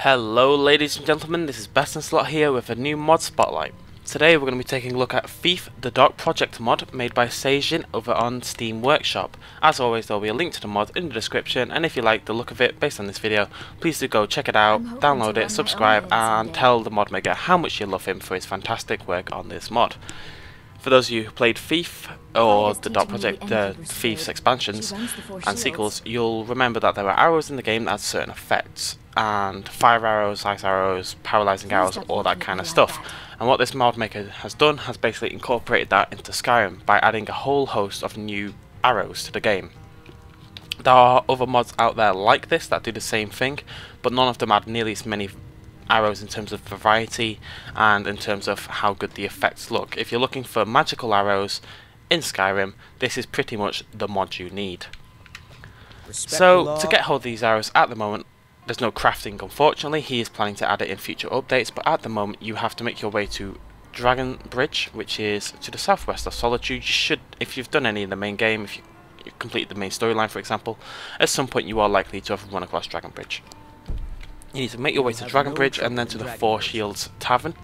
Hello ladies and gentlemen, this is Best in Slot here with a new mod spotlight. Today we're going to be taking a look at Thief the Dark Project mod made by Sajin over on Steam Workshop. As always, there will be a link to the mod in the description, and if you like the look of it based on this video, please do go check it out, download it, subscribe and tell the mod maker how much you love him for his fantastic work on this mod. For those of you who played Thief, or the Dark Project, Thief's expansions and sequels, you'll remember that there are arrows in the game that have certain effects, and fire arrows, ice arrows, paralyzing arrows, all that kind of stuff. And what this mod maker has done has basically incorporated that into Skyrim by adding a whole host of new arrows to the game. There are other mods out there like this that do the same thing, but none of them add nearly as many arrows in terms of variety and in terms of how good the effects look. If you're looking for magical arrows in Skyrim, this is pretty much the mod you need. So to get hold of these arrows at the moment, there's no crafting unfortunately. He is planning to add it in future updates, but at the moment you have to make your way to Dragon Bridge, which is to the southwest of Solitude. You should, if you've done any in the main game, if you complete the main storyline for example, at some point you are likely to have run across Dragon Bridge. You need to make your way to Dragon Bridge and then to the Four Shields Tavern.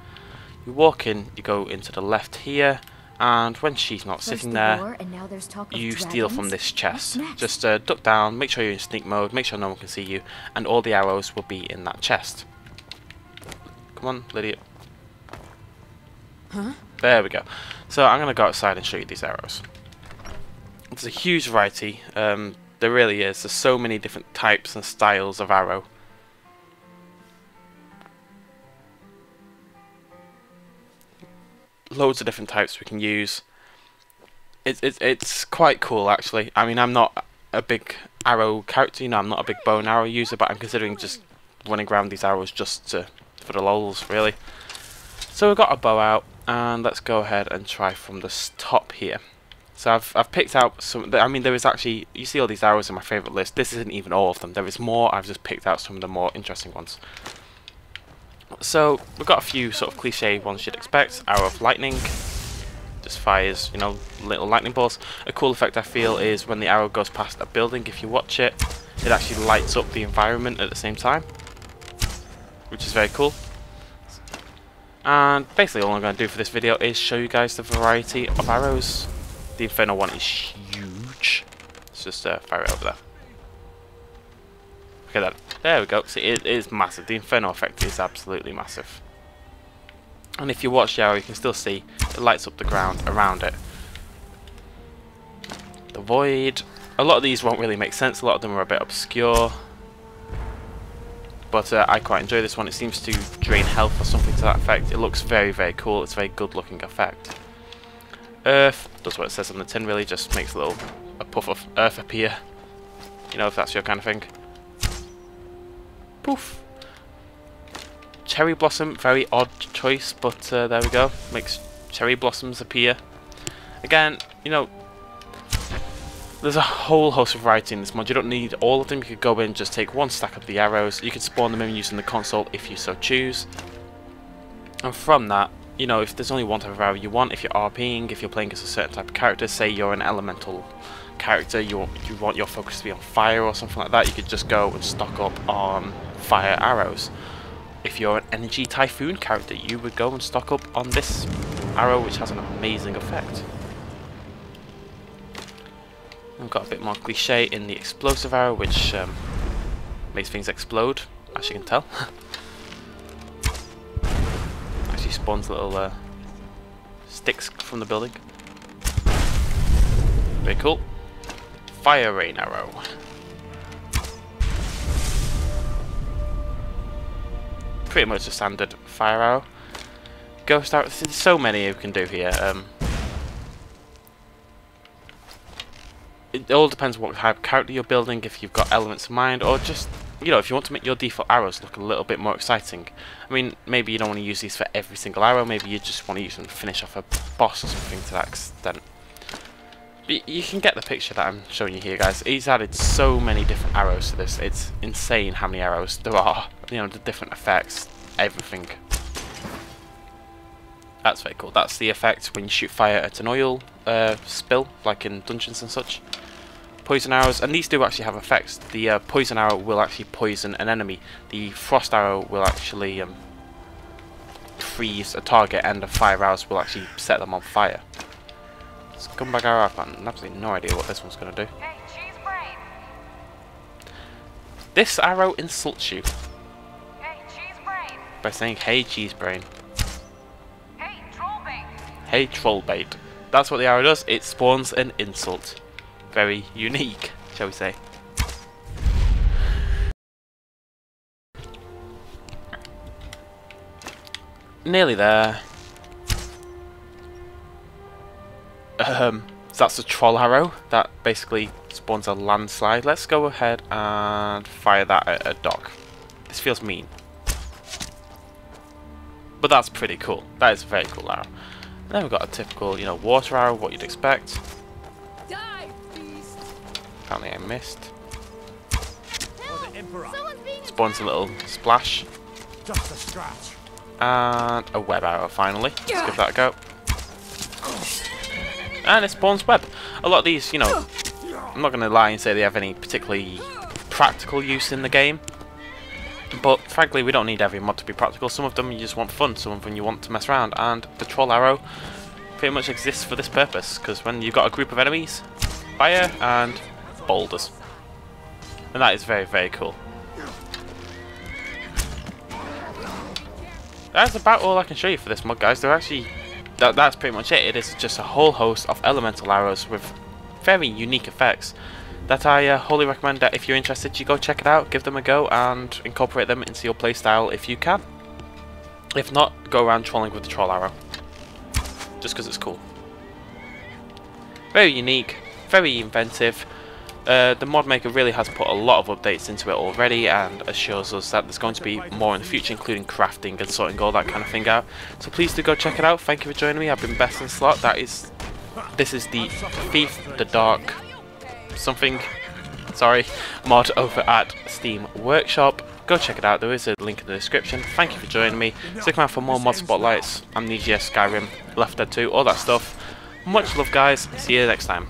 You walk in, you go into the left here, and when she's not sitting there, you steal from this chest. Just duck down, make sure you're in sneak mode, make sure no one can see you, and all the arrows will be in that chest. Come on, Lydia. Huh? There we go. So I'm going to go outside and show you these arrows. There's a huge variety, there really is. There's so many different types and styles of arrow. Loads of different types we can use. It's quite cool actually. I mean, I'm not a big arrow character, you know, I'm not a big bow and arrow user, but I'm considering just running around these arrows just for the lols really. So we've got a bow out, and let's go ahead and try from the top here. So I've picked out some. I mean, there is actually, you see all these arrows in my favourite list. This isn't even all of them. There is more. I've just picked out some of the more interesting ones. So we've got a few sort of cliche ones you'd expect. Arrow of Lightning, just fires, you know, little lightning bolts. A cool effect I feel is when the arrow goes past a building, if you watch it, it actually lights up the environment at the same time, which is very cool. And basically all I'm going to do for this video is show you guys the variety of arrows. The Inferno one is huge. Let's just fire it over there. Look at that. There we go. See, it is massive. The Inferno effect is absolutely massive. And if you watch the arrow, you can still see it lights up the ground around it. The Void. A lot of these won't really make sense. A lot of them are a bit obscure. But I quite enjoy this one. It seems to drain health or something to that effect. It looks very, very cool. It's a very good looking effect. Earth does what it says on the tin really. Just makes a puff of earth appear. You know, if that's your kind of thing. Poof. Cherry Blossom, very odd choice, but there we go. Makes cherry blossoms appear. Again, you know, there's a whole host of variety in this mod. You don't need all of them. You could go in and just take one stack of the arrows. You could spawn them in using the console if you so choose. And from that, you know, if there's only one type of arrow you want, if you're RPing, if you're playing as a certain type of character, say you're an elemental character, you want your focus to be on fire or something like that, you could just go and stock up on fire arrows. If you're an energy typhoon character, you would go and stock up on this arrow, which has an amazing effect. I've got a bit more cliche in the explosive arrow, which makes things explode, as you can tell. Actually spawns little sticks from the building. Very cool. Fire Rain Arrow. Pretty much a standard fire arrow. Ghost arrow. There's so many you can do here. It all depends what type of character you're building, if you've got elements in mind, or just, you know, if you want to make your default arrows look a little bit more exciting. I mean, maybe you don't want to use these for every single arrow, maybe you just want to use them to finish off a boss or something to that extent. But you can get the picture that I'm showing you here, guys. He's added so many different arrows to this. It's insane how many arrows there are. You know, the different effects, everything. That's very cool. That's the effect when you shoot fire at an oil spill, like in dungeons and such. poison arrows, and these do actually have effects. The poison arrow will actually poison an enemy. The frost arrow will actually freeze a target, and the fire arrows will actually set them on fire. Scumbag arrow, I've got absolutely no idea what this one's going to do. Hey, cheese brain. This arrow insults you Hey, cheese brain. by saying, "Hey, cheese brain." Hey, troll bait. Hey, troll bait. That's what the arrow does. It spawns an insult. Very unique, shall we say. Nearly there. So that's the troll arrow. That basically spawns a landslide. Let's go ahead and fire that at a dog. This feels mean. But that's pretty cool. That is a very cool arrow. And then we've got a typical, you know, water arrow, what you'd expect. Die, beast. Apparently I missed. Someone's Spawns a little splash. Just a scratch. And a web arrow finally. Let's give that a go. And it spawns web. A lot of these, you know, I'm not going to lie and say they have any particularly practical use in the game. But frankly, we don't need every mod to be practical. Some of them you just want fun, some of them you want to mess around. And the troll arrow pretty much exists for this purpose. Because when you've got a group of enemies, fire and boulders. And that is very, very cool. That's about all I can show you for this mod, guys. They're actually, that's pretty much it. It is just a whole host of elemental arrows with very unique effects that I wholly recommend that if you're interested, you go check it out, give them a go, and incorporate them into your playstyle if you can. If not, go around trolling with the troll arrow, just because it's cool. Very unique, very inventive. The mod maker really has put a lot of updates into it already, and assures us that there's going to be more in the future, including crafting and sorting all that kind of thing out. So please do go check it out. Thank you for joining me. I've been Best in Slot. This is the Thief the Dark something, sorry, mod over at Steam Workshop. Go check it out. There is a link in the description. Thank you for joining me. Stick around for more mod spotlights, Amnesia, Skyrim, Left Dead 2, all that stuff. Much love, guys. See you next time.